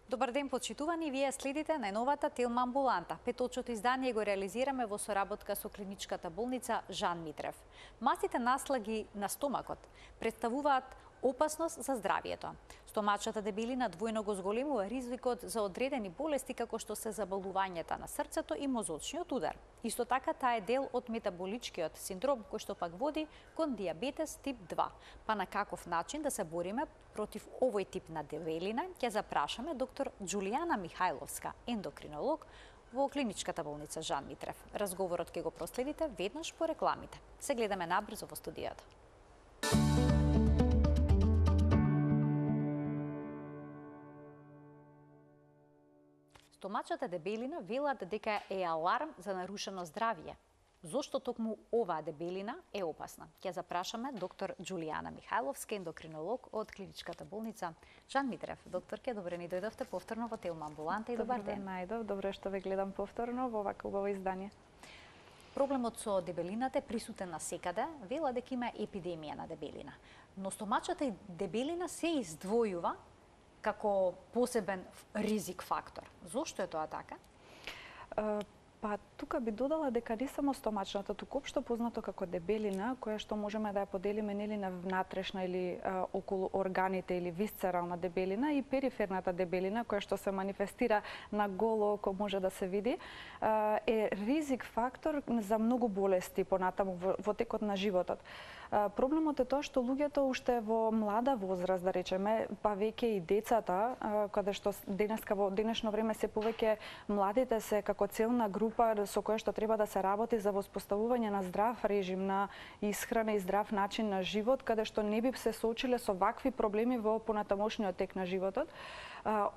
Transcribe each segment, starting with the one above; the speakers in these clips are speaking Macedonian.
Добар ден, почитувани, вие следите најновата Телма амбуланта. Петочното издание го реализираме во соработка со клиничката болница Жан Митрев. Масите наслаги на стомакот представуваат опасност за здравието. Стомачната дебелина двојно го зголемува ризикот за одредени болести како што се заболувањата на срцето и мозочниот удар. Исто така таа е дел од метаболичкиот синдром кој што пак води кон диабетес тип 2. Па на каков начин да се бориме против овој тип на дебелина, ќе запрашаме доктор Џулијана Михајловска, ендокринолог во клиничката болница Жан Митрев. Разговорот ќе го проследите веднаш по рекламите. Се гледаме набрзо во студијата. Стомачната дебелина велат дека е аларм за нарушено здравје. Зошто токму оваа дебелина е опасна? Ќе запрашаме доктор Џулијана Михајловска, ендокринолог од клиничката болница Жан Митрев. Докторке, добре ни дојдовте повторно во Телма амбуланта и добар ден. Најдов, добре што ве гледам повторно во вака убаво издание. Проблемот со дебелината е присутен насекаде, вела дека има епидемија на дебелина. Но стомачната дебелина се издвојува како посебен ризик фактор. Зошто е тоа така? Па тука би додала дека не само стомачната, туку општо познато како дебелина, која што можеме да ја поделиме нели на внатрешна или околу органите или висцерална дебелина и периферната дебелина која што се манифестира на голо око може да се види, е ризик фактор за многу болести понатаму во текот на животот. Проблемот е тоа што луѓето уште во млада возраст, да речеме, па веќе и децата, каде што денеска во денешно време се повеќе младите се како целна група со која што треба да се работи за воспоставување на здрав режим на исхрана и здрав начин на живот, каде што не би се соочиле со вакви проблеми во понатамошниот тек на животот.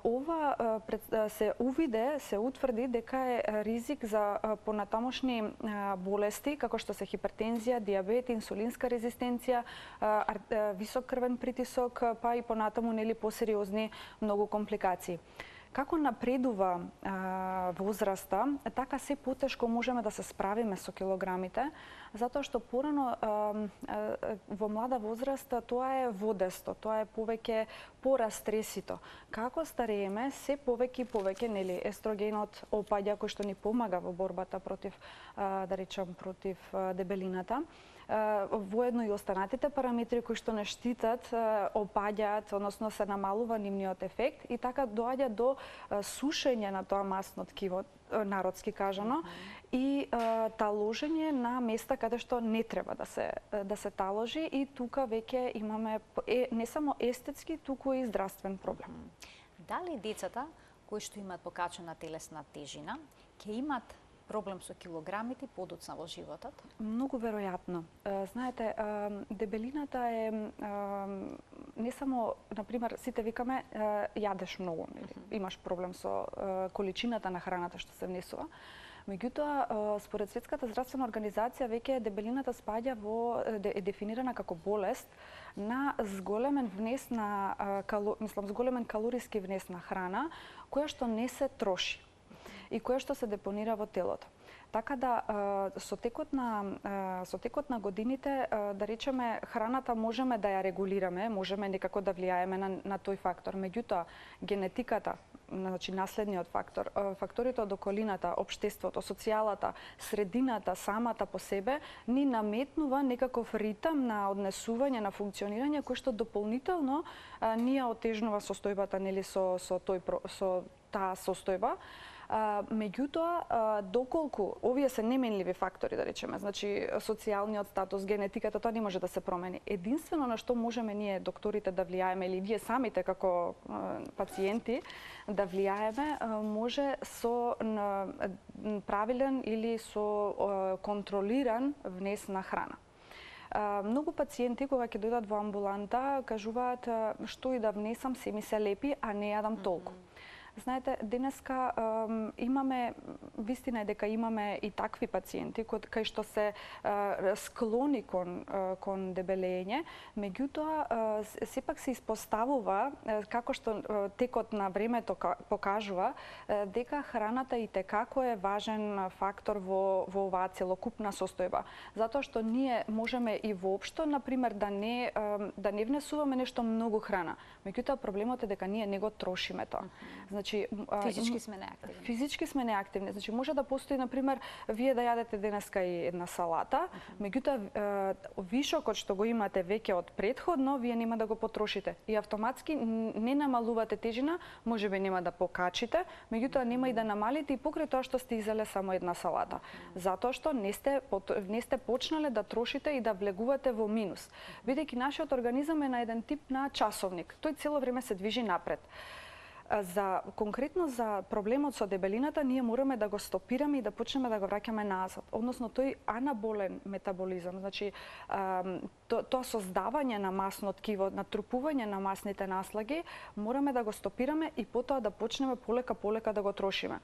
Ова се увиде, се утврди дека е ризик за понатамошни болести, како што се хипертензија, диабет, инсулинска резистенција, висок крвен притисок, па и понатаму нели посериозни многу компликации. Како напредува возраста, така се потешко можеме да се справиме со килограмите, затоа што порано во млада возраст тоа е водесто, тоа е повеќе порастресито. Како старееме, се повеќе и повеќе нели естрогенот опаѓа кој што ни помага во борбата против да речам против дебелината. Воедно и останатите параметри кои што не штитат опаѓаат, односно се намалува нивниот ефект и така доаѓа до сушење на тоа масно ткиво, народски кажано, и таложење на места каде што не треба да се таложи и тука веќе имаме не само естетски, туку и здравствен проблем. Дали децата кои што имаат покачена телесна тежина ќе имаат проблем со килограмите подоцна во животот? Многу веројатно. Знаете, дебелината е не само, например, сите викаме јадеш многу, имаш проблем со количината на храната што се внесува. Меѓутоа, според Светската здравствена организација, веќе дебелината спаѓа е дефинирана како болест на зголемен внес на зголемен калориски внес на храна која што не се троши и која што се депонира во телото. Така да со текот на годините, да речеме, храната можеме да ја регулираме, можеме некако да влијаеме на тој фактор. Меѓутоа, генетиката, значи наследниот фактор, факторите од околината, општеството, социјалата, средината, самата по себе, ни наметнува некаков ритам на однесување, на функционирање, кој што дополнително ни ја отежнува состојбата, нели, со таа состојба. Меѓутоа, доколку овие се неменливи фактори, да речеме, значи социјалниот статус, генетиката, тоа не може да се промени. Единствено на што можеме ние докторите да влијаеме или вие самите како пациенти да влијаеме, може со правилен или со контролиран внес на храна. Многу пациенти кога ќе дојдат во амбуланта кажуваат што и да внесам се ми се лепи, а не јадам толку. Знаете, денеска имаме, вистина е дека имаме и такви пациенти кај што се склони кон дебелење, меѓутоа сепак се испоставува, како што текот на времето покажува, дека храната итекако е важен фактор во оваа целокупна состојба. Затоа што ние можеме и воопшто, например, да не внесуваме нешто многу храна, меѓутоа проблемот е дека ние не го трошиме тоа. Значи физички сме неактивни. Физички сме неактивни. Значи може да постои на пример вие да јадете денеска и една салата, меѓутоа вишокот што го имате веќе од претходно, вие нема да го потрошите и автоматски не намалувате тежина, можеби нема да покачите, меѓутоа нема и да намалите и покрај тоа што сте изеле само една салата. Затоа што не сте почнале да трошите и да влегувате во минус. Бидејќи нашиот организам е на еден тип на часовник. Тој цело време се движи напред. Конкретно за проблемот со дебелината, ние мораме да го стопираме и да почнеме да го враќаме назад. Односно, тој анаболен метаболизам, значи тоа создавање на масно ткиво, натрупување на масните наслаги, мораме да го стопираме и потоа да почнеме полека да го трошиме.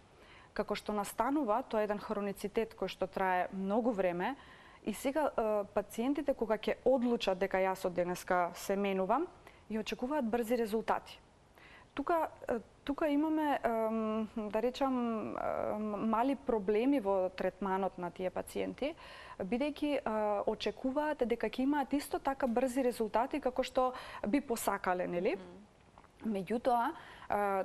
Како што настанува, тоа е еден хроницитет кој што трае многу време, и сега пациентите кога ќе одлучат дека јас од денеска се менувам, и очекуваат брзи резултати. Тука имаме, да речам, мали проблеми во третманот на тие пациенти, бидејќи очекуваат дека ќе имаат исто така брзи резултати како што би посакале, нели? Меѓутоа,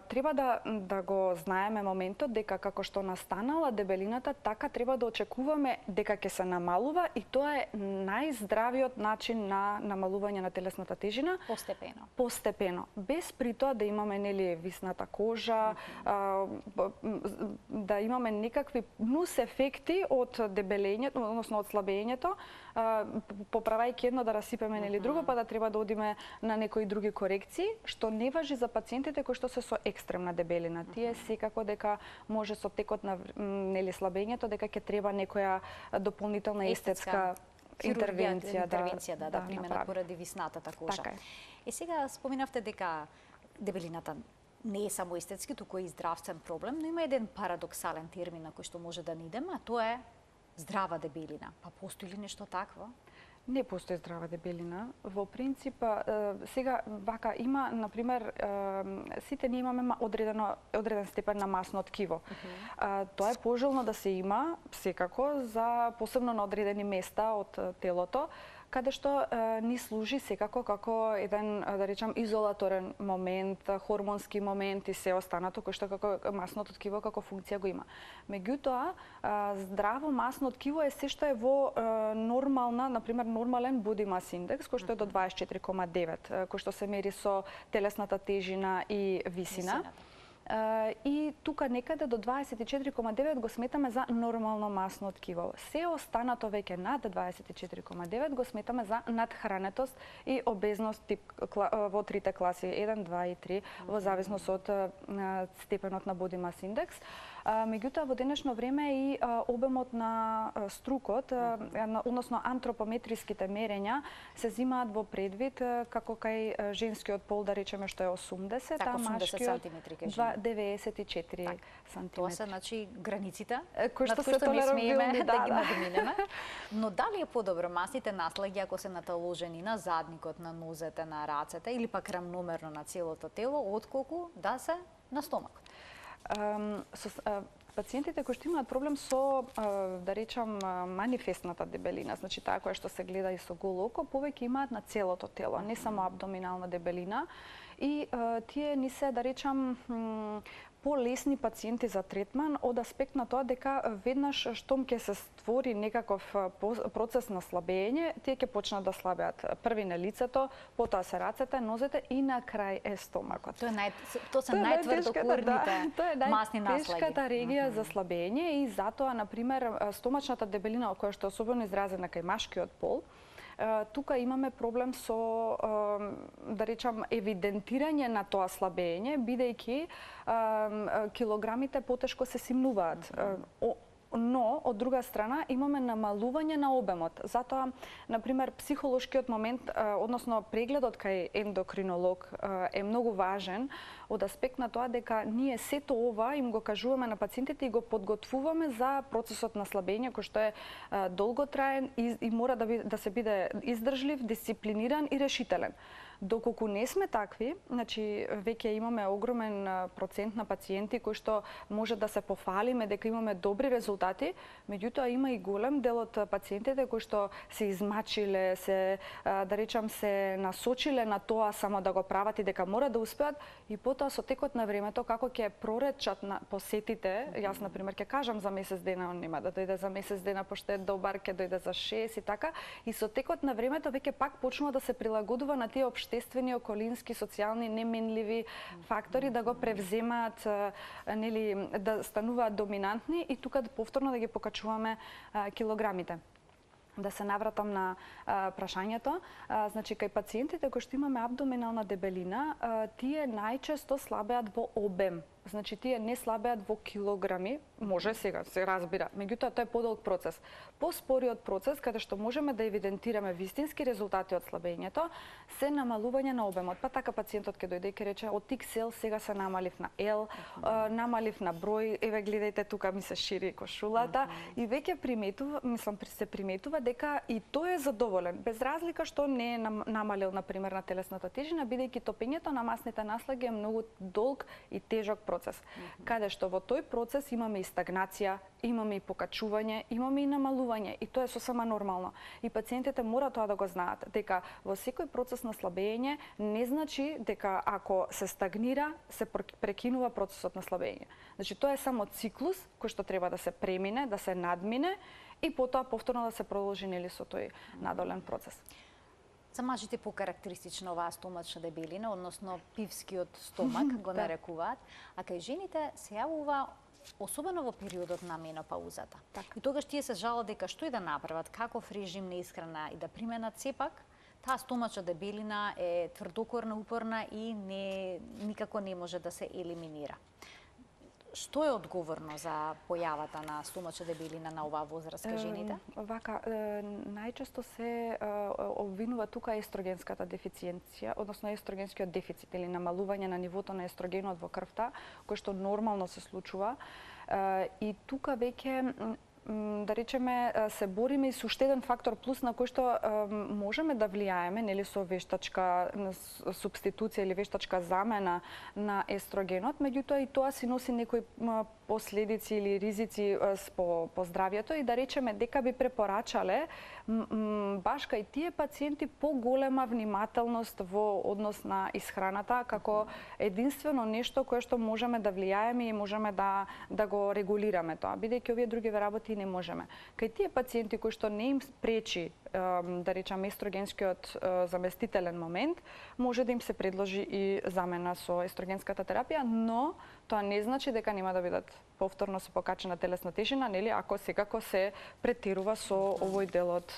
треба да го знаеме моментот дека како што настанала дебелината, така треба да очекуваме дека ќе се намалува и тоа е најздравиот начин на намалување на телесната тежина. Постепено. Без при тоа да имаме висната кожа, да имаме некакви нус ефекти од дебелењето, односно од слабењето, поправајќи едно да расипеме друго, па да треба да одиме на некои други корекции, што не важи за пациентите кои што се со екстремна дебелина. Тие секако дека може со текот на слабењето дека ќе треба некоја дополнителна естетска интервенција да применат поради виснатата кожа. Така е. И сега споминавте дека дебелината не е само естетски, туку и здравствен проблем, но има еден парадоксален термин на кој што може да ни идеме, а тоа е здрава дебелина. Па постои ли нешто такво? Не постои здрава дебелина. Во принцип, сега вака има, например, сите ние имаме одреден степен на масно ткиво. Тоа е пожелно да се има, секако, за посебно на одредени места од телото, каде што ни служи секако како еден, да речам, изолаторен момент, хормонски момент и се останато, кој што како масното ткиво како функција го има. Меѓутоа, здраво масно ткиво е се што е во нормална, например, нормален body mass index, кој што е до 24,9, кој што се мери со телесната тежина и висина. И тука некаде до 24,9 го сметаме за нормално масно ткиво. Се останато веќе над 24,9 го сметаме за надхранетост и обезност тип во трите класи 1, 2 и 3 во зависност од степенот на body mass index. Меѓутоа во денешно време и обемот на струкот, односно антропометриските мерења се земаат во предвид како кај женскиот пол, да речеме, што е 80, а машкиот 94 сантиметри. Тоа се значи границите кои што не смееме да ги надминеме. Но дали е подобро масните наслаги ако се наталожени на задникот, на нозете, на рацете или пак рамномерно на целото тело, отколку да се на стомакот? Пациентите кои што имаат проблем со, да речам, манифестната дебелина, значи таа која што се гледа и со голо око, повеќе имаат на целото тело, не само абдоминална дебелина. И тие ни се, да речам, полесни пациенти за третман од аспект на тоа дека веднаш штом ќе се створи некаков процес на слабење, тие ќе почнат да слабеат. Први на лицето, потоа се рацете, нозете и на крај е стомакот. Тоа се најтврдокурните масни наслаги. Тешката регија за слабење и затоа, например, стомачната дебелина, која што е особено изразена кај машкиот пол, тука имаме проблем со, да речам, евидентирање на тоа слабење, бидејќи килограмите потешко се симнуваат. Но, од друга страна, имаме намалување на обемот. Затоа, например, психолошкиот момент, односно прегледот кај ендокринолог е многу важен од аспект на тоа дека ние сето ова им го кажуваме на пациентите и го подготвуваме за процесот на слабење, кој што е долготраен и мора да се биде издржлив, дисциплиниран и решителен. Доколку не сме такви, значи веќе имаме огромен процент на пациенти кои што може да се пофалиме дека имаме добри резултати, меѓутоа има и голем дел од пациентите кои што се измачиле, се да речам се насочиле на тоа само да го прават и дека мора да успеат и потоа со текот на времето како ќе проречат на посетите, јас на пример ќе кажам за месец дена, он нема да дојде за месец дена пошто е добар, ќе дојде за 6 и така, и со текот на времето веќе пак почнува да се прилагодува на тие општествени, околински, социјални, неменливи фактори да го превземаат, нели, да стануваат доминантни и тука повторно да ги покачуваме килограмите. Да се навратам на прашањето, значи кај пациентите кои што имаме абдоминална дебелина, тие најчесто слабеат во обем. Значи тие не слабеат во килограми, може сега се разбира, меѓутоа тоа е подолг процес. Поспориот процес каде што можеме да евидентираме вистински резултати од слабењето се намалување на обемот. Па така пациентот ќе дојде и ќе рече од XL сега се намалив на L, намалив на број, еве гледајте тука ми се шири кошулата и веќе се приметува дека и тој е задоволен, без разлика што не е намалил на пример на телесната тежина, бидејќи топењето на масните наслаги е многу долг и тежок процес. Каде што во тој процес имаме и стагнација, имаме и покачување, имаме и намалување и тоа е сосема нормално. И пациентите мора тоа да го знаат, дека во секој процес на слабење не значи дека ако се стагнира, се прекинува процесот на слабење. Значи тоа е само циклус кој што треба да се премине, да се надмине и потоа повторно да се продолжи нели со тој надолен процес. За мажите покарактеристична оваа стомачна дебелина, односно пивскиот стомак го нарекуваат, а кај жените се јавува особено во периодот на менопаузата. И тогаш тие се жалат дека што и да направат, каков режим на исхрана и да применат, сепак таа стомачна дебелина е тврдокорна, упорна и никако не може да се елиминира. Што е одговорно за појавата на стомачна дебелина на оваа возраст кај жените? Вака, најчесто се обвинува тука естрогенската дефициенција, односно естрогенскиот дефицит или намалување на нивото на естрогенот во крвта, кој што нормално се случува. И тука веќе да речеме се бориме и со уште еден фактор плюс на кој што можеме да влијаеме, нели со вештачка субституција или вештачка замена на естрогенот, меѓутоа и тоа си носи некои последици или ризици по здравјето и да речеме дека би препорачале баш кај тие пациенти поголема внимателност во однос на исхраната како единствено нешто кое што можеме да влијаеме и можеме да го регулираме тоа, бидејќи овие други работи не можеме. Кај тие пациенти кои што не им пречи да речам естрогенскиот заместителен момент, може да им се предложи и замена со естрогенската терапија, но тоа не значи дека нема да бидат повторно со покачена телесна тежина, нели, ако секако се претерува со овој од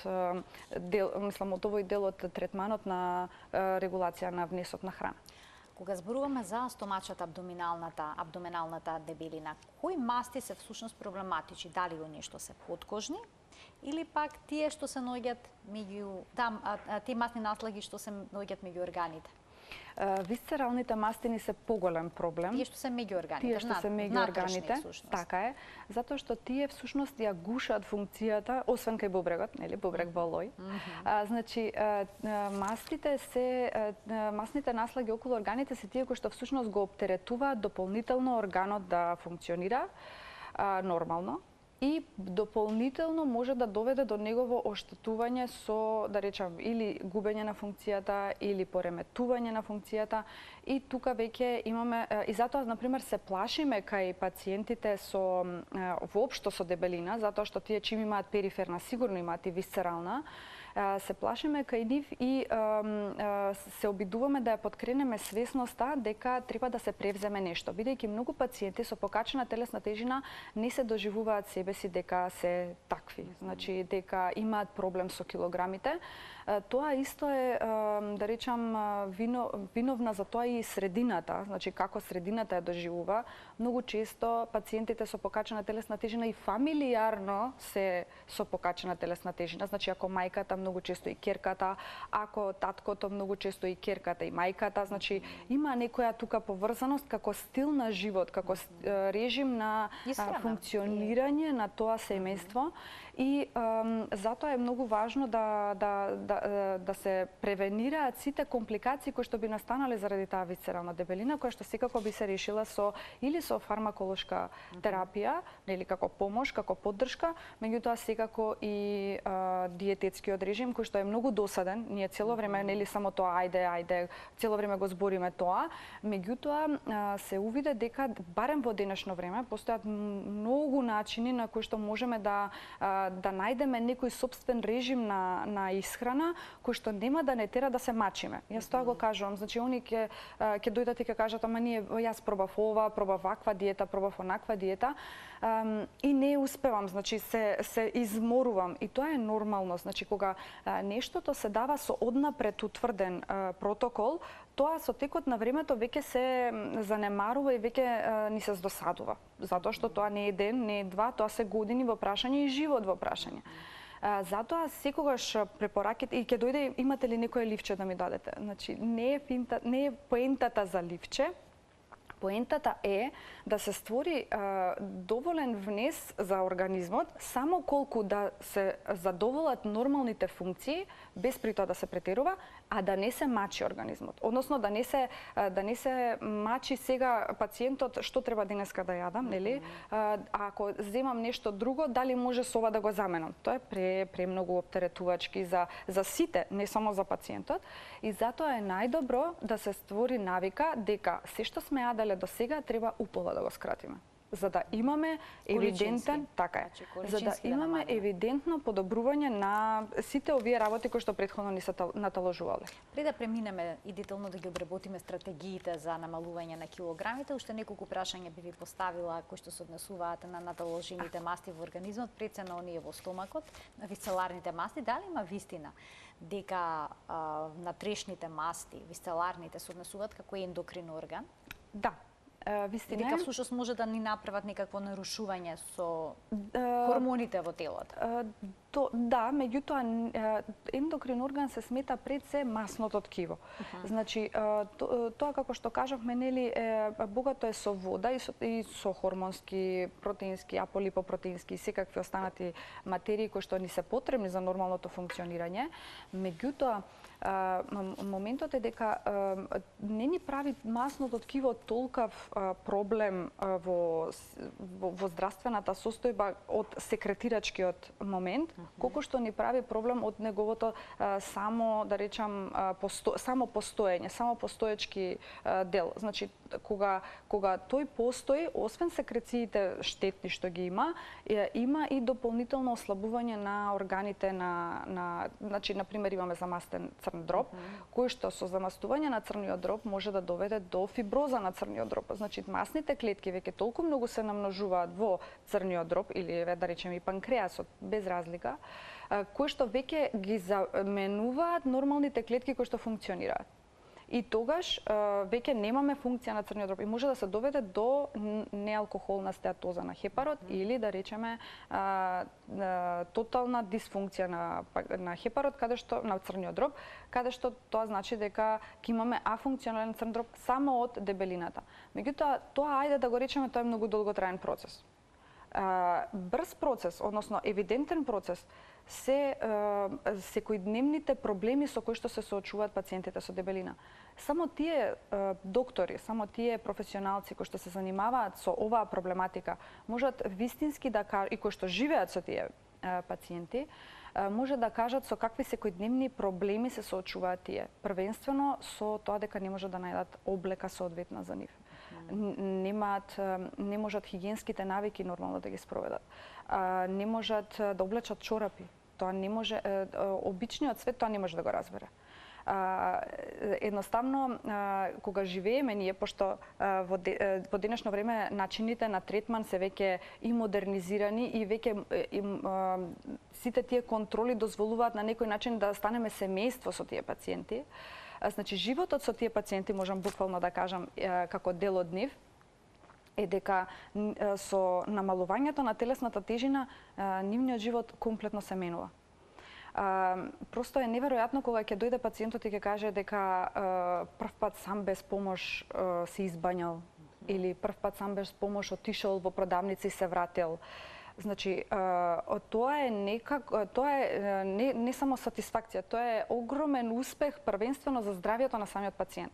овој дел од третманот на регулација на внесот на храна. Кога зборуваме за стомачата абдоминалната дебелина, кои масти се всушност проблематични? Дали во нешто се подкожни или пак тие што се наоѓаат меѓу тие масни наслаги што се наоѓаат меѓу органите? Висцералните мастини се поголем проблем. Тие што се меѓу органите. Тие што се меѓу органите, така е, затоа што тие всушност ја гушат функцијата, освен кај бубрегот, нели, бубрег во лој. Значи масните наслаги околу органите се тие кои што всушност го оптеретуваат дополнително органот да функционира нормално. И дополнително може да доведе до негово оштетување со, да речам, или губење на функцијата, или пореметување на функцијата. И тука веќе имаме, и затоа, например, се плашиме кај пациентите со воопшто со дебелина, затоа што тие чим имаат периферна, сигурно имаат и висцерална, се плашиме кај нив и се обидуваме да ја подкренеме свесноста дека треба да се превземе нешто, бидејќи многу пациенти со покачена телесна тежина не се доживуваат себе си дека се такви, значи дека имаат проблем со килограмите. Тоа исто е, да речам, виновна за тоа и средината, значи како средината ја доживува. Многу често пациентите со покачена телесна тежина и фамилијарно се со покачена телесна тежина, значи ако мајката многу често и ќерката, ако таткото многу често и ќерката и мајката, значи има некоја тука поврзаност како стил на живот, како режим на функционирање на тоа семејство и затоа е многу важно да се превенираат сите компликации кои што би настанале заради таа висцерална дебелина, која што секако би се решила или со фармаколошка терапија, нели како помош, како поддршка, меѓутоа секако и диететскиот режим кој што е многу досаден. Ние цело време нели само тоа ајде, цело време го збориме тоа, меѓутоа се увиде дека барем во денешно време постојат многу начини на кои што можеме да најдеме некој собствен режим на исхрана кој што нема да не тера да се мачиме. Јас тоа го кажувам, значи они ќе дојдат и ќе кажат ама јас пробав ова, пробав ваква диета, пробав онаква диета и не успевам, значи се изморувам и тоа е нормално, значи кога нештото се дава со однапред утврден протокол, тоа со текот на времето веќе се занемарува и веќе ни се здосадува, затоа што тоа не е ден, не е два, тоа се години во прашање и живот во прашање. Затоа секогаш препораките и ќе дојде имате ли некое ливче да ми дадете. Значи не е поентата за ливче. Поентата е да се створи доволен внес за организмот само колку да се задоволат нормалните функции, без при тоа да се претерува, а да не се мачи организмот. Односно да не се мачи сега пациентот што треба денеска да јадам, нели? Ако земам нешто друго, дали може со ова да го заменам? Тоа е премногу оптеретувачки за сите, не само за пациентот. И затоа е најдобро да се створи навика дека се што сме јаделе до сега треба упола да го скратиме, за да имаме евидентен, така е, за да имаме евидентно подобрување на сите овие работи кои што претходно ни се наталожувале. Пред да преминеме и детално да ги обработиме стратегиите за намалување на килограмите, уште неколку прашања би ви поставила кои што се однесуваат на наталожените масти во организмот, пред се на оние во стомакот, на висцеларните масти. Дали има вистина дека натрешните масти, висцеларните, се однесуваат како ендокрин орган? Да. Вистина дека всушност може да ни направат некакво нарушување со хормоните во телото. Да, меѓутоа ендокрин орган се смета пред се масното ткиво. Значи тоа како што кажавме, нели богато е со вода и со хормонски, протеински, аполипопротеински и секакви останати материи кои што ни се потребни за нормалното функционирање. Меѓутоа моментот е дека не ни прави масното ткиво толков проблем во здравствената состојба од секретирачкиот момент, колку што ни прави проблем од неговото само, да речам, само постоење, само постоечки дел. Значи, кога тој постои, освен секрециите штетни што ги има и дополнително ослабување на органите значи, например, имаме замастен црн дроб, кој што со замастување на црниот дроб може да доведе до фиброза на црниот дроб. Значи, масните клетки веќе толку многу се намножуваат во црниот дроб, или да речем и панкреасот, без разлика, кои што веќе ги заменуваат нормалните клетки кои што функционираат. И тогаш веќе немаме функција на црниот дроб и може да се доведе до неалкохолна стеатоза на хепарот или да речеме тотална дисфункција на хепарот, каде што на црниот дроб, каде што тоа значи дека ќе имаме афункционален црн дроб само од дебелината. Меѓутоа, тоа ајде да го речеме, тоа е многу долготраен процес. Брз процес, односно евидентен процес, се секојдневните проблеми со кои што се соочуваат пациентите со дебелина. Само тие доктори, само тие професионалци кои што се занимаваат со оваа проблематика можат вистински да кажат, и кои што живеат со тие пациенти, може да кажат со какви секојдневни проблеми се соочуваат тие. Првенствено со тоа дека не можат да најдат облека соодветна за нив. Не можат хигиенските навики нормално да ги спроведат. Не можат да облечат чорапи. Тоа не може, обичниот свет тоа не може да го разбере. Едноставно, кога живееме ние, пошто во денешно време начините на третман се веќе и модернизирани и веќе сите тие контроли дозволуваат на некој начин да станеме семејство со тие пациенти. Значи, животот со тие пациенти, можам буквално да кажам, како дел од нив, е дека со намалувањето на телесната тежина, нивниот живот комплетно се менува. Просто е неверојатно кога ќе дојде пациентот и ќе каже дека прв пат сам без помош се избањал или прв пат сам без помош отишол во продавница и се вратил. Значи, тоа е не само сатисфакција, тоа е огромен успех првенствено за здравјето на самиот пациент.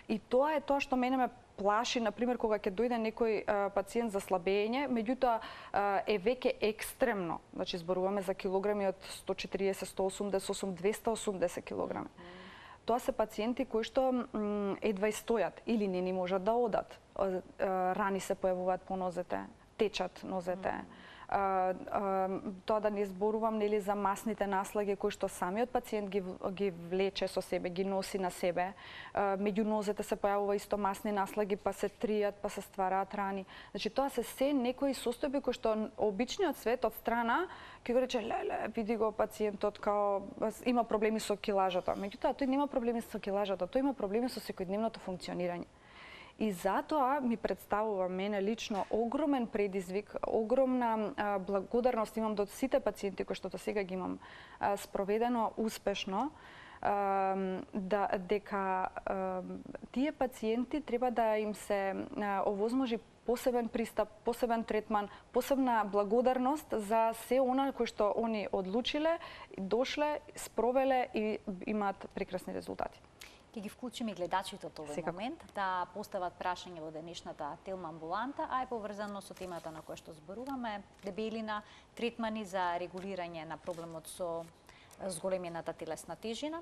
И тоа е тоа што мене ме плаши, например, кога ќе дојде некој пациент за слабење, меѓутоа е веќе екстремно. Значи, зборуваме за килограми од 140, 188, 280 килограми. Тоа се пациенти кои што едва и стојат или не ни можат да одат. Рани се појавуваат по нозете, течат нозете. Тоа да не зборувам нели за масните наслаги кои што самиот пациент ги влече со себе, ги носи на себе. Меѓу нозете се појавува исто масни наслаги, па се тријат, па се ствараат рани. Значи тоа се некои состојби кои што обичниот свет од страна ќе го рече леле, види го пациентот као има проблеми со килажата. Меѓутоа тој нема проблеми со килажата, тој има проблеми со секојдневното функционирање. И затоа ми представува мене лично огромен предизвик, огромна благодарност имам до сите пациенти кои што до сега ги имам спроведено успешно, дека тие пациенти треба да им се овозможи посебен пристап, посебен третман, посебна благодарност за се она кои што они одлучиле, дошле, спровеле и имаат прекрасни резултати. Ќе ги вклучиме и гледачите од овој момент да постават прашање во денешната телмамбуланта, а е поврзано со темата на која што зборуваме, дебелина, третмани за регулирање на проблемот со зголемената телесна тежина.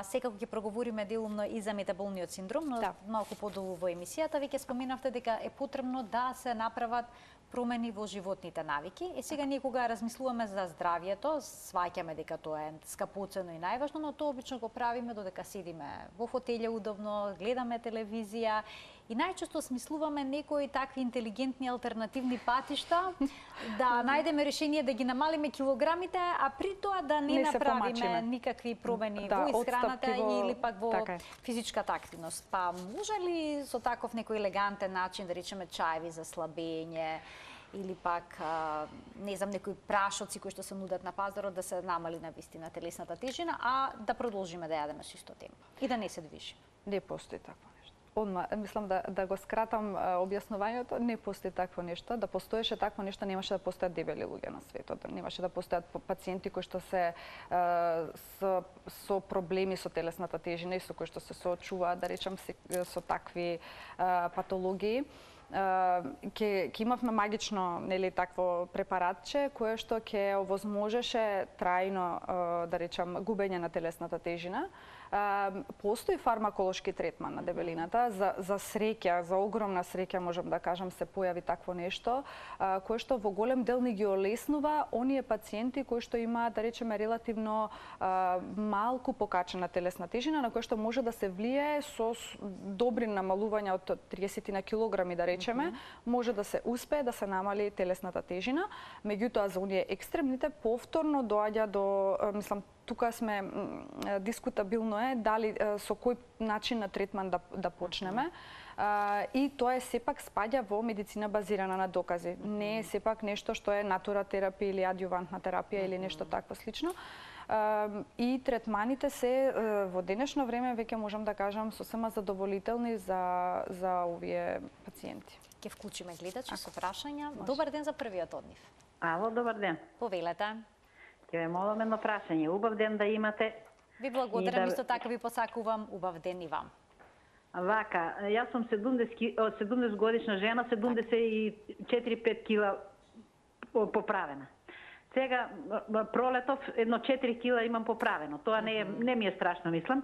Секако ќе проговориме делумно и за метаболниот синдром, но малку подолу во емисијата веќе споменавте дека е потребно да се направат промени во животните навики. Сега ние кога размислуваме за здравјето, сваќаме дека тоа е скапоцено и најважно, но тоа обично го правиме додека седиме во фотелја удобно, гледаме телевизија и најчесто смислуваме некои такви интелигентни алтернативни патишта да најдеме решение да ги намалиме килограмите, а при тоа да не направиме никакви промени во исхраната или пак во физичката активност. Па може ли со таков некој елегантен начин, да речеме чаеви за слабење, или пак, не знам, некои прашоци кои што се нудат на пазарот да се намали на вистина телесната тежина, а да продолжиме да јадеме со исто темпо и да не се движи? Не постои такво нешто. Одма, мислам да го скратам објаснувањето, не постои такво нешто. Да постоеше такво нешто, немаше да постојат дебели луѓе на светот. Немаше да постојат пациенти кои што се со проблеми со телесната тежина и со кои што се соочуваат, да речам, со такви патологии. Ќе имавме магично, нели, такво препаратче кое што ќе овозможеше трајно, да речам, губење на телесната тежина. Постои фармаколошки третман на дебелината, за среќа, за огромна среќа можам да кажам, се појави такво нешто, кое што во голем дел ни ги олеснува оние пациенти кои што имаат, да речеме, релативно малку покачена телесна тежина, на која што може да се влие со добри намалувања од 30 на килограми, да речеме, може да се успее да се намали телесната тежина. Меѓутоа, за оние екстремните повторно доаѓа до, мислам, тука сме дискутабилно е дали со кој начин на третман да почнеме. И тоа е сепак спаѓа во медицина базирана на докази. Не е сепак нешто што е натуратерапија или адјувантна терапија или нешто такво слично. И третманите се во денешно време веќе можам да кажам сосема задоволителни за овие пациенти. Ќе вклучиме гледачи со прашања. Добар ден за првиот од нив. Ало, добар ден. Повелете. Ќе ве молам едно прашање. Убав ден да имате. Ви благодарам, исто така ви посакувам убав ден и вам. Вака, јас сум 70 годишна жена, 74-5 кила поправена. Сега пролетов едно 4 кила имам поправено. Тоа не ми е страшно, мислам.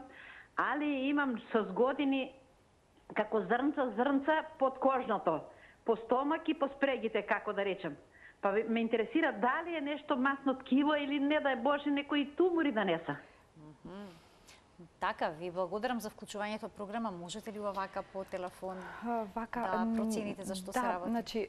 Али имам со години како зрнца под кожното, по стомак и по спрегите, како да речем. Па ме интересира дали е нешто масно ткиво или не, да е Боже некои тумори да не са. Така, ви благодарам за вклучувањето во програма. Можете ли вака по телефон да процените за што се работи? Значи,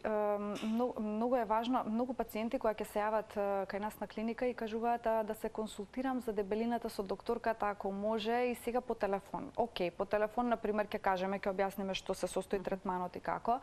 многу е важно, многу пациенти кои ќе се јават кај нас на клиника и кажуваат да се консултирам за дебелината со докторката ако може и сега по телефон. Океј, по телефон на пример ќе кажеме, ќе објасниме што се состои третманот и како.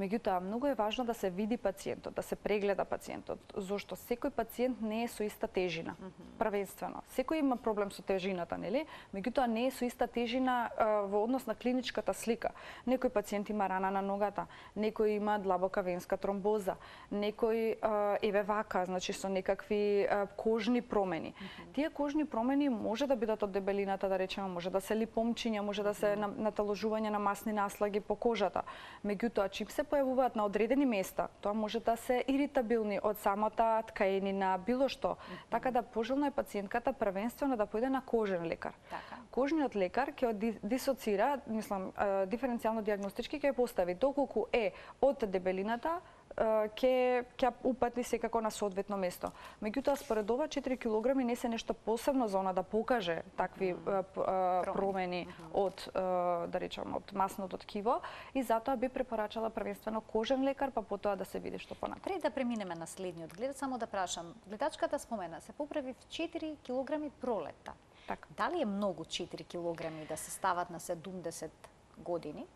Меѓутоа, многу е важно да се види пациентот, да се прегледа пациентот, зашто секој пациент не е со иста тежина. Првенствено, секој има проблем со тежината, нели? Меѓутоа не е со иста тежина во однос на клиничката слика. Некој пациент има рана на ногата, некој има длабока венска тромбоза, некој еве вака, значи со некакви кожни промени. Тие кожни промени може да бидат од дебелината, да речеме, може да се липомчиња, може да се наталожување на масни наслаги по кожата. Меѓутоа, чим се појавуваат на одредени места, тоа може да се иритабилни од самата ткаенина, било што. Така да пожелно е пациентката првенствено да појде на кожен лекар. Кожниот лекар ќе дисоцира, мислам, диференцијално дијагностички ќе постави доколку е од дебелината, ќе упати секако на соодветно место. Меѓутоа, според ова 4 килограми не се нешто посебно за она да покаже такви промени од, да речем, од масното ткиво и затоа би препорачала првенствено кожен лекар, па потоа да се види што понатаму. Пред да преминеме на следниот гледат, само да прашам, гледачката спомена, се поправи 4 килограми пролетта. Така. Дали е многу 4 килограми да се стават на 70 години?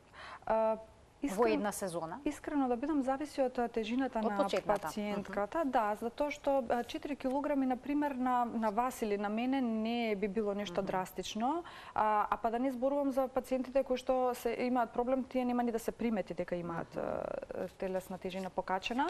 Во една сезона? Искрено да бидам, зависи од тежината на пациентката. Да, затоа што 4 килограми, например, на вас или на мене не би било нешто драстично, а па да не зборувам за пациентите кои што имаат проблем, тие нема ни да се примети дека имаат телесна тежина покачена.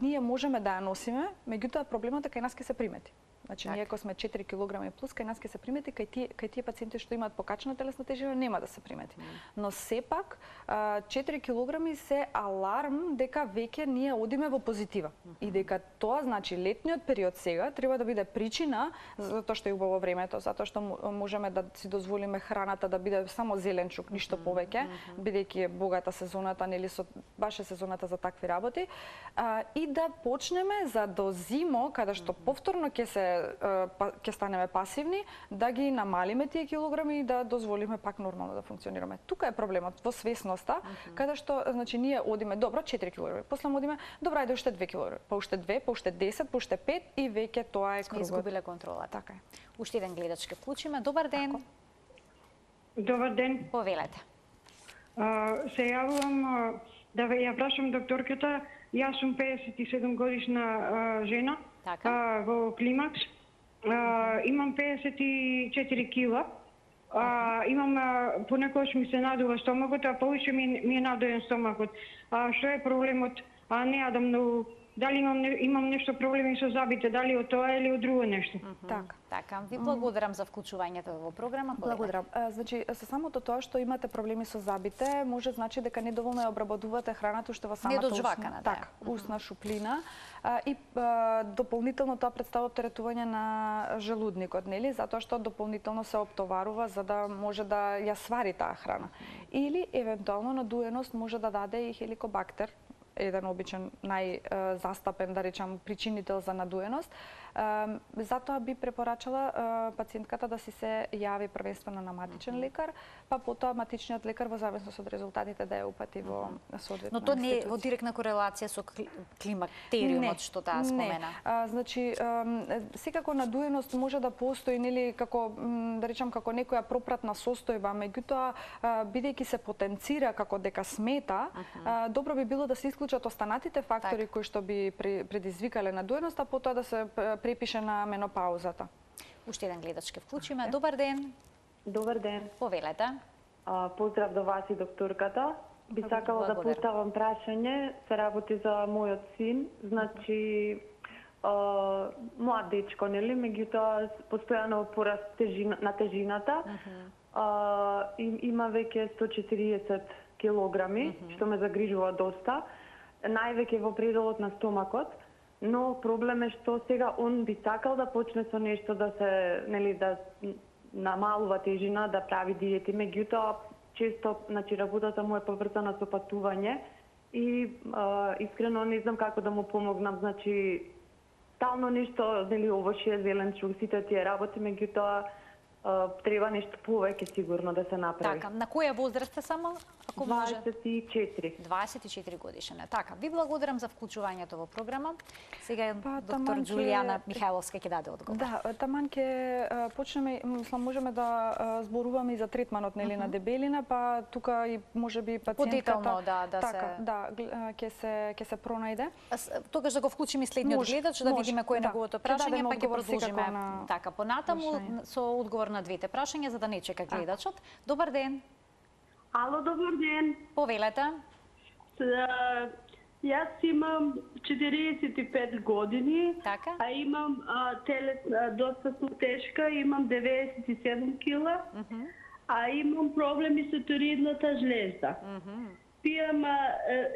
Ние можеме да ја носиме, меѓутоа проблемот е кај нас ќе се примети. Значи, ние ако сме 4 килограми плюс, кај нас ќе се примети, кај тие пациенти што имаат покачена телесна тежина нема да се примети. Но сепак 4 килограми се аларм дека веќе ние одиме во позитива. И дека тоа значи летниот период сега треба да биде причина, затоа што е убаво времето, затоа што можеме да си дозволиме храната да биде само зеленчук, ништо повеќе, бидејќи е богата сезоната, нели баш е сезоната за такви работи, и да почнеме за до зимо, каде што повторно ќе станеме пасивни, да ги намалиме тие килограми и да дозволиме пак нормално да функционираме. Тука е проблемот во свесноста, каде што значи ние одиме добро 4 килограми, после одиме добро ајде уште 2 килограми, па уште 2, па уште 10, па уште 5 и веќе тоа е кругот. Сме изгубиле контролата. Така е. Уште еден гледач ке вклучиме. Добар ден. Тако. Добар ден. Повелете. Се јавувам да ја прашам докторката. Јас сум 57 годишна жена во климакс. Имам 54 кила. Имам понекогаш ми се надува стомакот, а повеќе ми е надоен стомакот. Што е проблемот? Не јадам многу. Дали имам нешто проблеми со зъбите, дали од тоа или од друго нешто? Така, ви благодарам за вклучувањето во програма. Благодарам. Значи, со самото тоа што имате проблеми со зъбите, може значи дека недоволно ја обработувате храната уште во самата устна, така, устна шуплина и дополнително тоа представува оптеретување на желудникот, нели? Затоа што дополнително се оптоварува за да може да ја свари таа храна. Или евентуално надуеност може да даде и хеликобактер, еден обичен најзастапен, да речам, причинител за надуеност. Затоа би препорачала пациентката да си се јави првенствено на матичен лекар, па потоа матичниот лекар во зависност од резултатите да ја упати во соодветна институција. Но тоа не е во директна корелација со климактериумот што таа спомена. Не. Значи секако надуеност може да постои, нели, како да речам како некоја пропратна состојба, меѓутоа бидејќи се потенцира како дека смета, добро би било да се исклучат останатите фактори кои што би предизвикале надуеност, а потоа да се препише на менопаузата. Уште еден гледач ке вклучиме. Добар ден. Добар ден. Повелете. Поздрав до вас и докторката. Би сакала да поставам прашање, се работи за мојот син. Значи, млад дечко, нели, меѓутоа постојано пораст на тежината. Има веќе 140 килограми, што ме загрижува доста. Највеќе во пределот на стомакот. Но проблем е што сега он би сакал да почне со нешто да се, нели, да намалува тежина, да прави диети, меѓутоа често, значи, работата му е поврзана со патување и искрено не знам како да му помогнам, значи стално нешто, нели, овошје, зеленчук, сите тие работи, меѓутоа треба нешто повеќе сигурно да се направи. Така, на која возраст сте само? Ако може? 24. 24 годишна. Така, ви благодарам за вклучувањето во програма. Сега доктор Џулијана Михајловска ќе даде одговор. Да, таман ќе почнеме, можеме да зборуваме и за третманот нели на дебелина, па тука и можеби пациентката ќе се пронајде. Тогаш да го вклучиме следниот гледач да видиме кој е неговото прашање, па ќе продолжиме така понатаму со одговор на двете прашања за да не чека гледачот. Добар ден. Ало, добар ден. Повелете. Јас имам 45 години, така? А имам телес доста сум тешка, имам 97 кила, а имам проблеми со тироидната жлезда. Пијам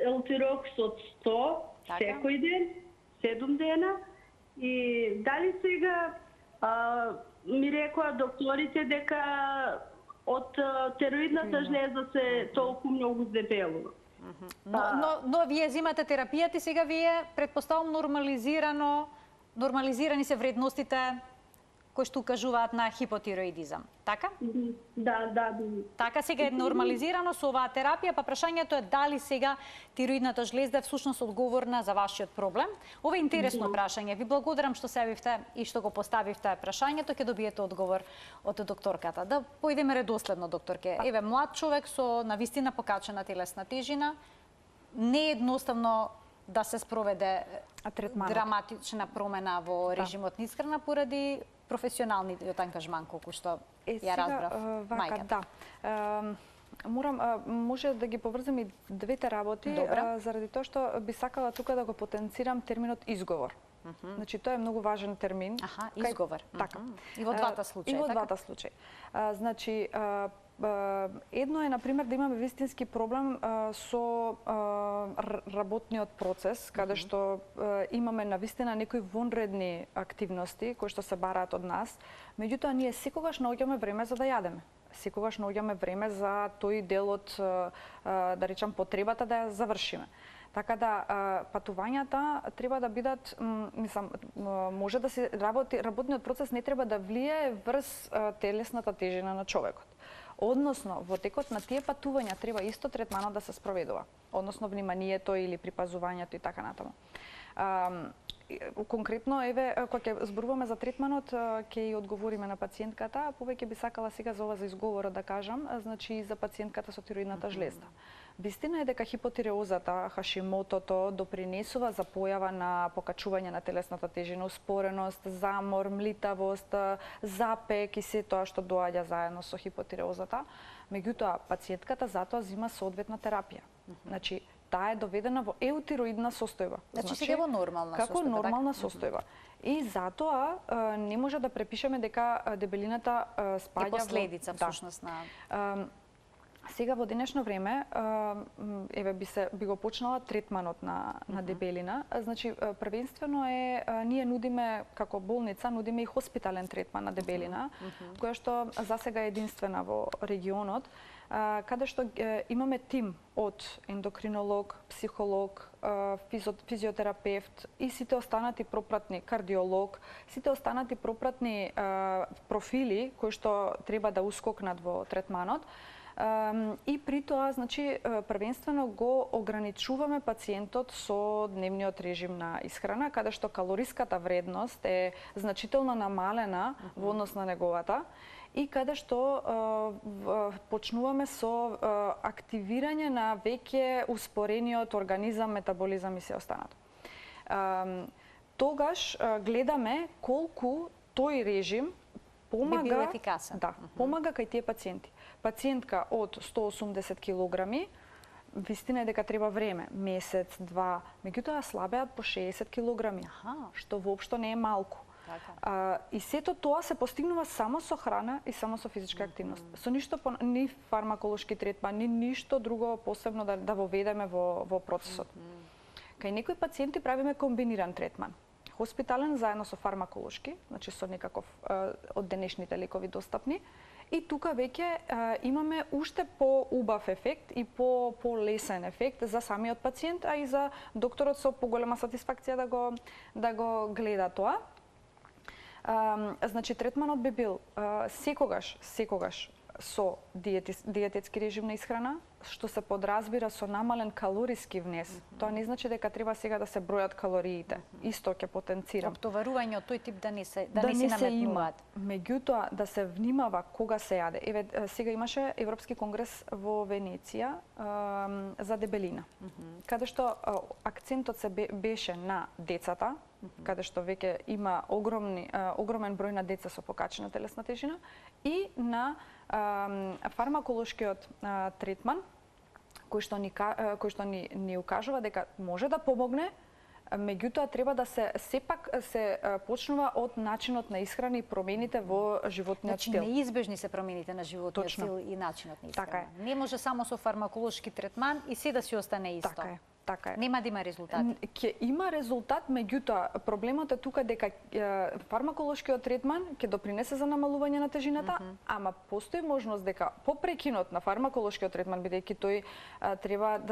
елтирокс од 100 секој ден, 7 дена, и дали сега ми рекоа докторите дека од тироидната жлезда се толку многу здебелува. Но вие земате терапијата и сега вие претпоставам нормализирани се вредностите кои што укажуваат на хипотироидизам, така? Да. Така сега е нормализирано со оваа терапија, па прашањето е дали сега тироидната жлезда е всушност одговорна за вашиот проблем. Ова е интересно прашање. Ви благодарам што се јавивте и што го поставивте прашањето, ќе добиете одговор од докторката. Да поидеме редоследно, докторке. Еве, млад човек со навистина покачена телесна тежина, не е едноставно да се спроведе драматична промена во режимот на исхрана поради професионалниот ангажман колку што ја разбрав мајката. Може да ги поврзам и двете работи, заради тоа што би сакала тука да го потенцирам терминот изговор. Значи, тоа е многу важен термин. Изговор. Така. И во двата случаи. И во двата случаи. Значи, едно е, например, да имаме вистински проблем со работниот процес, каде што имаме навистина некои вонредни активности кои што се бараат од нас, меѓутоа ние секогаш наоѓаме време за да јадеме. Секогаш наоѓаме време за тој дел од, да речам, потребата да ја завршиме. Така да патувањата треба да бидат, мислам, може да се работниот процес не треба да влијае врз телесната тежина на човекот. Односно, во текот на тие патувања треба исто третманот да се спроведува. Односно, вниманието или припазувањето и така натаму. Конкретно, еве, кога ќе зборуваме за третманот, ќе и одговориме на пациентката, повеќе би сакала сега за ова за изговорот да кажам, значи за пациентката со тироидната жлезда. Вистина е дека хипотиреозата, хашимотото допринесува за појава на покачување на телесната тежина, успореност, замор, млитавост, запек и се тоа што доаѓа заедно со хипотиреозата. Меѓутоа, пациентката затоа зема соодветна терапија. Значи, таа е доведена во еутироидна состојба. Значи сега во нормална состојба. Како нормална состојба. И затоа не може да препишеме дека дебелината спаѓа во... И последица, всушност, на... Сега во денешно време, еве би го почнала третманот на дебелина. Значи, првенствено е, ние нудиме, како болница, нудиме и хоспитален третман на дебелина, која што засега е единствена во регионот, каде што имаме тим од ендокринолог, психолог, физиотерапевт и сите останати пропратни, кардиолог, сите останати пропратни профили кои што треба да ускокнат во третманот. И при тоа, значи, првенствено го ограничуваме пациентот со дневниот режим на исхрана, каде што калориската вредност е значително намалена во однос на неговата и каде што почнуваме со активирање на веќе успорениот организам, метаболизам и се останато. Тогаш гледаме колку тој режим помага, помага кај тие пациенти. Пациентка од 180 килограми, вистина е дека треба време, месец, два, меѓутоа слабеат по 60 килограми, што воопшто не е малку. И сето тоа се постигнува само со храна и само со физичка активност. Со ништо, ни фармаколошки третман, ни ништо друго посебно да воведеме во процесот. Кај некои пациенти правиме комбиниран третман. Хоспитален заедно со фармаколошки, значи со некаков од денешните лекови достапни. И тука веќе имаме уште по-убав ефект и по-лесен ефект за самиот пациент, а и за докторот со поголема сатисфакција да го гледа тоа. Значи третманот би бил секогаш со диететски режим на исхрана, што се подразбира со намален калориски внес. Тоа не значи дека треба сега да се бројат калориите. Исто ќе потенцирам. Оптоварување од тој тип да не се наметнуваат. Меѓутоа да се внимава кога се јаде. Еве сега имаше Европски конгрес во Венеција за дебелина. Каде што акцентот се беше на децата, каде што веќе има огромен број на деца со покачена телесна тежина и на фармаколошкиот третман кој што ни укажува дека може да помогне, меѓутоа треба да се сепак се почнува од начинот на исхрана и промените во животниот стил. Значи неизбежни се промените на животниот стил и начинот на исхрана. Така е. Не може само со фармаколошки третман и се да си остане исто. Така е. Нема да има резултат. Ќе има резултат, меѓутоа проблемот е тука дека фармаколошкиот третман ќе допринесе за намалување на тежината, ама постои можност дека по прекинот на фармаколошкиот третман, бидејќи тој треба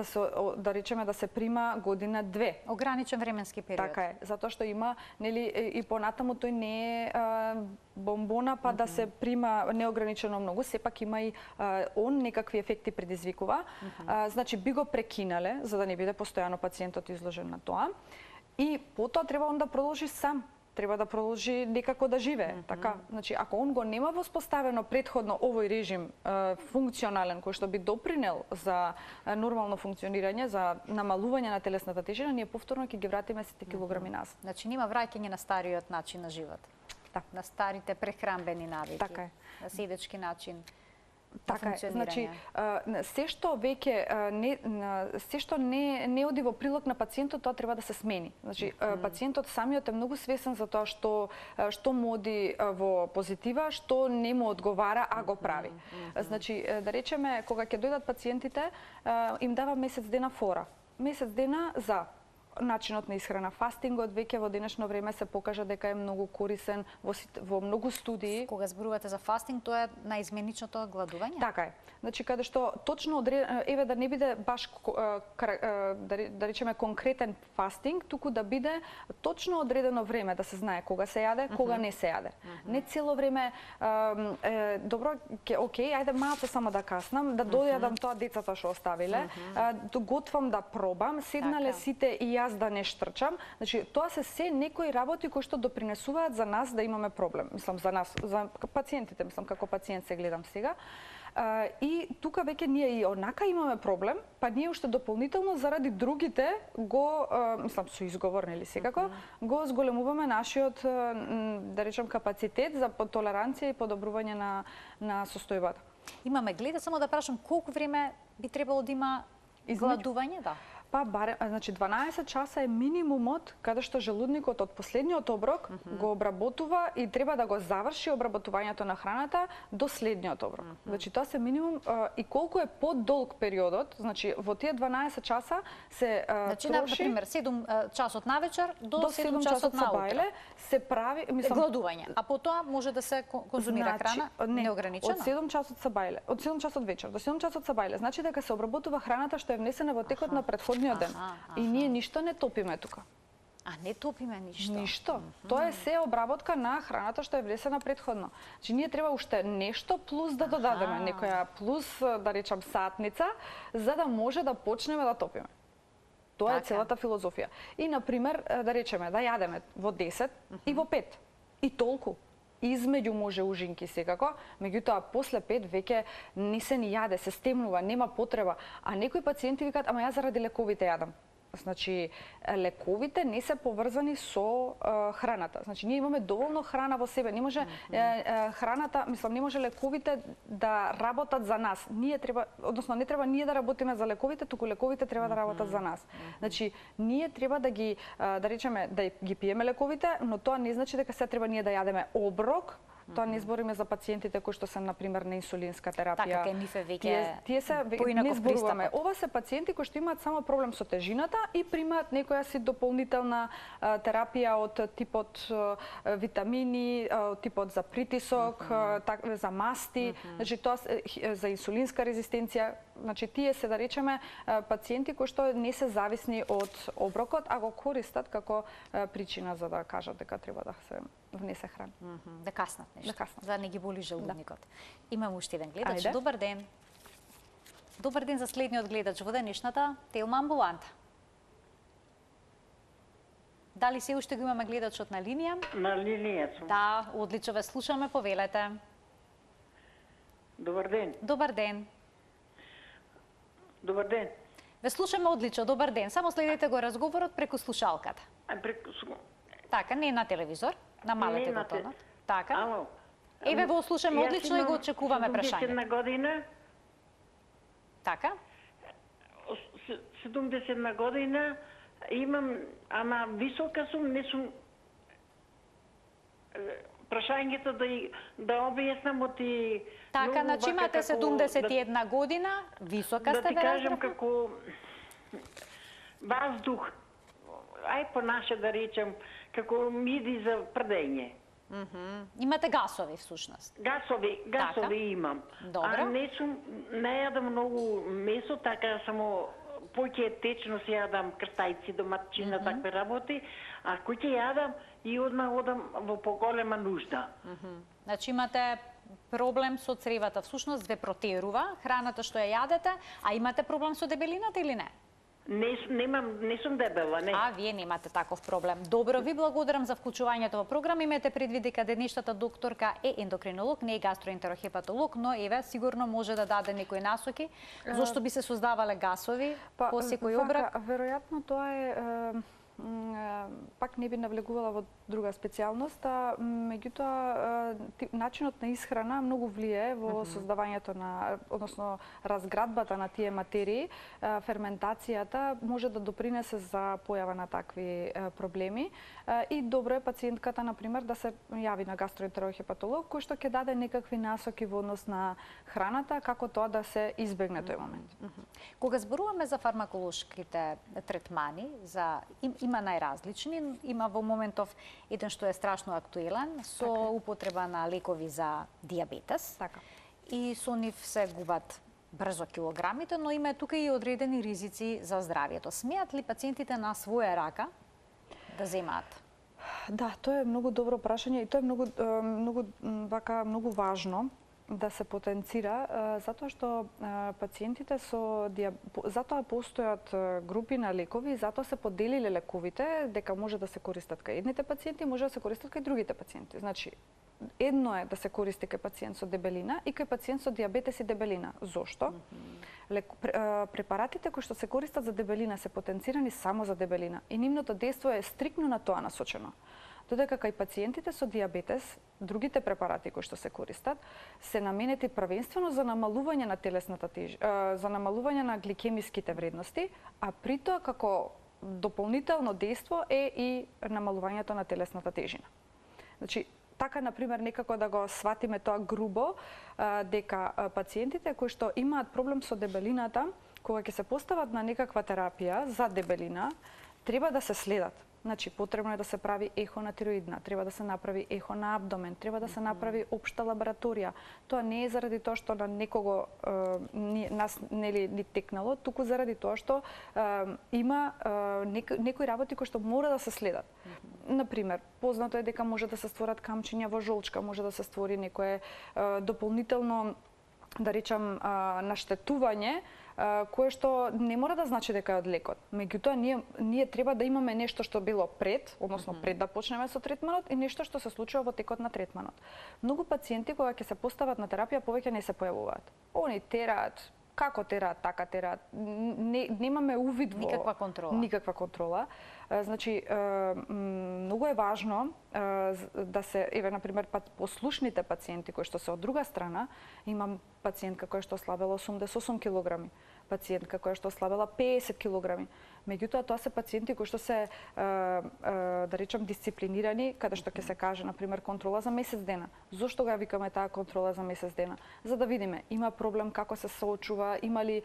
да речеме да се прима година-две. Ограничен временски период. Така е, затоа што има и понатаму тој не е бомбона па да се прима неограничено многу, сепак има и он некакви ефекти предизвикува. Значи би го прекинале за да не биде постојано пациентот изложен на тоа. И потоа треба он да продолжи сам. Треба да продолжи некако да живее. Така, значи ако он го нема воспоставено претходно овој режим функционален кој што би допринел за нормално функционирање, за намалување на телесната тежина, ние повторно ќе ги вратиме сите килограми назад. Значи нема враќање на стариот начин на живот. На старите прехранбени навики. Така е. На седечки начин. Така е. Значи, се што не оди во прилог на пациентот, тоа треба да се смени. Значи, пациентот самиот е многу свесен за тоа што му оди во позитива, што не му одговара, а го прави. Значи, да речеме, кога ќе дојдат пациентите, им дава месец дена фора. Месец дена за начинот на исхрана. Фастингот веќе во денешно време се покажа дека е многу корисен во многу студии. Кога зборувате за фастинг, тоа е наизменичното гладување? Така е. Значи каде што точно еве да не биде баш да речеме конкретен фастинг, туку да биде точно одредено време, да се знае кога се јаде, кога не се јаде. Не цело време добро, окей, ајде малку само да каснам, да дојадам тоа децата што оставиле, готвам да пробам, седнале сите и јас да не штрчам. Значи тоа се некои работи кои што допринесуваат за нас да имаме проблем. Мислам за нас, за пациентите, мислам како пациент се гледам сега. И тука веќе ние и онака имаме проблем, па ние уште дополнително заради другите го, мислам со изговор нели секако, го зголемуваме нашиот, да речем, капацитет за толеранција и подобрување на состојбата. Имаме гледа, само да прашам колку време би требало да има гладување, да? Па барем, значи 12 часа е минимумот каде што желудникот од последниот оброк го обработува и треба да го заврши обработувањето на храната до следниот оброк. Значи тоа се минимум и колку е подолг периодот, значи во тие 12 часа се значи, троши... например, 7 часот навечер до 7 часот наутро се прави, мислам, гладување, а потоа може да се конзумира храна неограничено? Од 7 часот са бајле, од 7 часот вечер до 7 часот са бајле, значи дека се обработува храната што е внесена во текот на претходниот ден. И ние ништо не топиме тука. А не топиме ништо? Ништо. Тоа е се обработка на храната што е внесена претходно. Значи ние треба уште нешто плюс да додадеме, некоја плюс, да речам, сатница, за да може да почнеме да топиме. Тоа е целата филозофија. И, например, да речеме, да јадеме во 10 и во 5. И толку. Измеѓу може ужинки секако, меѓутоа после 5 веќе не се ни јаде, се стемнува, нема потреба. А некои пациенти викаат, ама јас заради лековите јадам. Значи, лековите не се поврзани со храната. Значи, ние имаме доволно храна во себе. Не може храната, мислам, не може лековите да работат за нас. Ние треба, односно не треба ние да работиме за лековите, туку лековите треба да работат за нас. Значи, ние треба да ги, да речеме, да ги пиеме лековите, но тоа не значи дека се треба ние да јадеме оброк. Тоа не збориме за пациентите кои што се, например, на инсулинска терапија. Така, кај нив е веќе тие се не зборуваме. Ова се пациенти кои што имаат само проблем со тежината и примаат некоја си дополнителна терапија од типот витамини, типот за притисок, за масти, значи тоа за инсулинска резистенција. Значи тие се, да речеме, пациенти кои што не се зависни од оброкот, а го користат како причина за да кажат дека треба да се внесе храна. Да каснат нешто. Да каснат. За да не ги боли желудникот. Имам уште еден гледач. Ајде. Добар ден. Добар ден за следниот гледач во денешната Телма амбуланта. Дали се уште го имаме гледачот на линија? На линија сум. Да, одлично ве слушаме, повелете. Добар ден. Добар ден. Добар ден. Ве слушаме одлично, добар ден. Само следете го разговорот преку слушалката. Така, не на телевизор, намалете го тонот. Така. Ало. Еве го слушаме одлично и го очекуваме прашање. 70 година. Така? 70 година имам, ама висока сум, не сум прашањето да објаснам оти. Така, значи имате 71 година, висока сте, да ти кажам како ваздух, ај по наше да речем, како миди за прдење. Имате гасови всушност. Гасови имам. Добро. А не јадам многу месо, така само поќе течно се јадам крстајци, доматчина, такви работи, а кој јадам и одам во поголема нужда. Значи имате проблем со цревата, всушност ве протерува храната што ја јадете, а имате проблем со дебелината или не? Не сум дебела, не. А, вие немате таков проблем. Добро, ви благодарам за вклучувањето во програма. Имате предвид дека денешната докторка е ендокринолог, не е гастроентерохепатолог, но еве сигурно може да даде некои насоки зошто би се создавале гасови по секој обрак. Веројатно тоа е пак не би навлегувала во друга специјалност, а меѓутоа начинот на исхрана многу влијае во создавањето на, односно разградбата на тие материи. Ферментацијата може да допринесе за појава на такви проблеми и добро е пациентката, например, да се јави на гастроентерохепатолог кој што ќе даде некакви насоки во однос на храната, како тоа да се избегне тој момент. Кога зборуваме за фармаколошките третмани, има најразлични, има во моментов еден што е страшно актуелен со употреба на лекови за дијабетес. Така. И со нив се губат брзо килограмите, но има тука и одредени ризици за здравието. Смеат ли пациентите на своја рака да земаат? Да, тоа е многу добро прашање и тоа е многу важно да се потенцира, затоа што пациентите затоа постојат групи на лекови, затоа се поделиле лековите дека може да се користат кај едните пациенти, може да се користат кај другите пациенти. Значи, едно е да се користи кај пациент со дебелина и кај пациент со дијабетес и дебелина. Зошто? Препаратите кои што се користат за дебелина се потенцирани само за дебелина и нивното дејство е стриктно на тоа насочено. Додека кај пациентите со дијабетес, другите препарати кои што се користат, се наменети првенствено за намалување на телесната за намалување на гликемиските вредности, а при тоа како дополнително дејство е и намалувањето на телесната тежина. Значи, така, например, некако да го сватиме тоа грубо, дека пациентите кои што имаат проблем со дебелината, кога ќе се постават на некаква терапија за дебелина, треба да се следат. Значи, потребно е да се прави ехо на тироидна, треба да се направи ехо на абдомен, треба да се направи општа лабораторија. Тоа не е заради тоа што на некого нас нели ни текнало, туку заради тоа што има некои работи кои што мора да се следат. Например, познато е дека може да се створат камчиња во жолчка, може да се створи некое дополнително, да речам, наштетување, кое што не мора да значи дека е од лекот. Меѓутоа, ние треба да имаме нешто што било пред, односно пред да почнеме со третманот, и нешто што се случува во текот на третманот. Многу пациенти кога ќе се постават на терапија повеќе не се појавуваат. Они тераат, како тераат, така тераат. Немаме увид во никаква контрола. Значи, многу е важно да се, еве, например, послушните пациенти кои што се од друга страна, имам пациентка која што ослабела 88 килограми, пациентка која што ослабела 50 килограми. Меѓутоа, тоа се пациенти кои што се, да речем, дисциплинирани, каде што ќе се каже, например, контрола за месец дена. Зошто ga викаме таа контрола за месец дена? За да видиме, има проблем како се соочува, има ли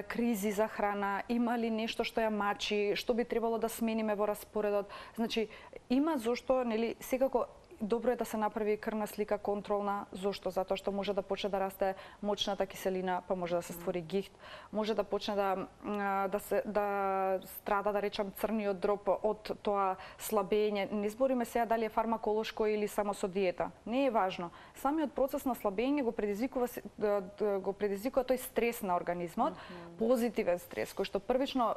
кризи за храна, има ли нешто што ја мачи, што би требало да смениме во распоредот. Значи, има зошто, нели, секако добро е да се направи крвна слика контролна. Зошто? Затоа што може да почне да расте мочната киселина, па може да се створи гихт, може да почне да страда, да речам, црниот дроб од тоа слабење. Не збориме сега дали е фармаколошко или само со диета. Не е важно. Самиот процес на слабење го предизвикува тој стрес на организмот, позитивен стрес, кој што првично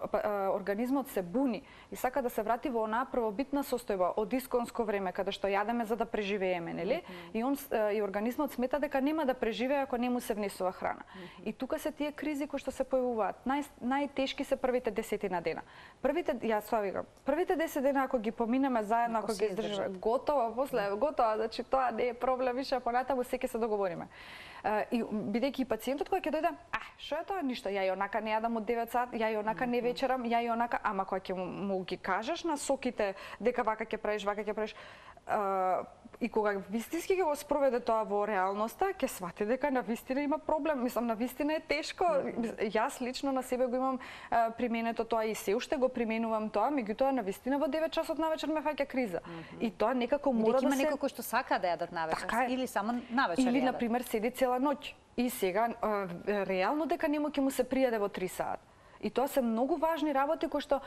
организмот се буни и сака да се врати во онаа првобитна состојба од исконско време, каде што јадеме за да преживееме, нели? И организмот смета дека нема да преживее ако не му се внесува храна. И тука се тие кризи кои што се појавуваат. Најтешки се првите 10 дена. Првите 10 дена ако ги поминеме заедно, ако ги издржиме, готово, значи тоа не е проблем више, понатаму се ќе се договориме. И бидејќи пациентот кој ќе дојде, што е тоа ништо, ја и онака не јадам од 9 сат, ја и онака не вечерам, ја и онака, ама кога ќе му ги кажеш на соките дека вака ќе правиш, и кога вистински ќе го спроведе тоа во реалноста, ќе свати дека навистина има проблем. Мислам, навистина е тешко. Јас лично на себе го имам применето тоа и се уште го применувам тоа, меѓутоа навистина во 9 часот навечер ме фаќа криза. И тоа некако мора да се... Има некој кој што сака да јадат навечер, или само навечер или, јадат. например, седи цела ноќ. И сега, реално дека нему ќе му се пријаде во 3 сат. И тоа се многу важни работи кои што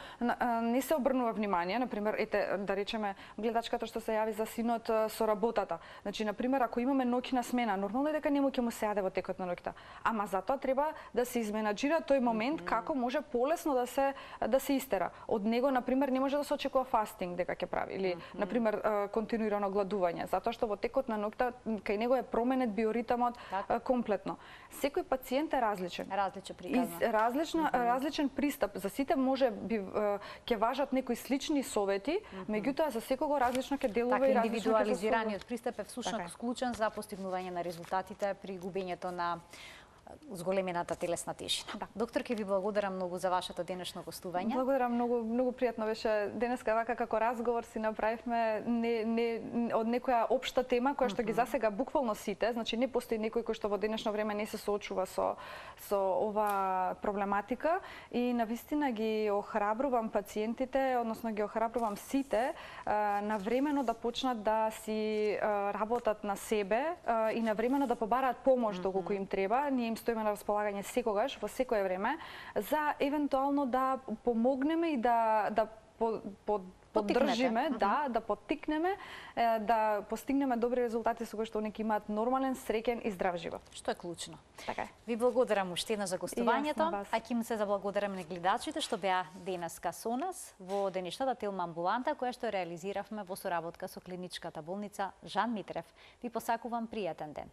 не се обрнува внимание. Например, да речеме, гледачката што се јави за синот со работата. Значи, например, ако имаме ноќна смена, нормално е дека нему ќе му се јаде во текот на ноќта. Ама затоа треба да се изменаџира тој момент како може полесно да се истера. Од него, например, не може да се очекува фастинг дека ќе прави или, например, континуирано гладување, затоа што во текот на ноќта кај него е променет биоритамот комплетно. Секој пациент е различен. Различен пристап. За сите може би ќе важат некои слични совети, меѓутоа за секого различно ќе делува и различно. Индивидуализираниот пристап е всушност клучен за постигнување на резултатите при губењето на зголемената телесна тежина. Доктор, ќе ви благодарам многу за вашето денешно гостување. Благодарам, многу пријатно беше денеска вака како разговор си направивме од некоја општа тема која што ги засега буквално сите, значи не постои некој кој што во денешно време не се соочува со ова проблематика и навистина ги охрабрувам пациентите, односно ги охрабрувам сите навремено да почнат да си работат на себе и навремено да побараат помош доколку им треба. Ние им стоиме на располагање секогаш, во секое време, за евентуално да помогнеме и да поддржиме, да поттикнеме, да постигнеме добри резултати со кои што оние имаат нормален, среќен и здрав живот. Што е клучно. Така е. Ви благодарам уште еднаш за гостувањето, а ќе се заблагодарам на гледачите што беа денеска со нас во денешната телмамбуланта која што реализиравме во соработка со клиничката болница Жан Митрев. Ви посакувам пријатен ден.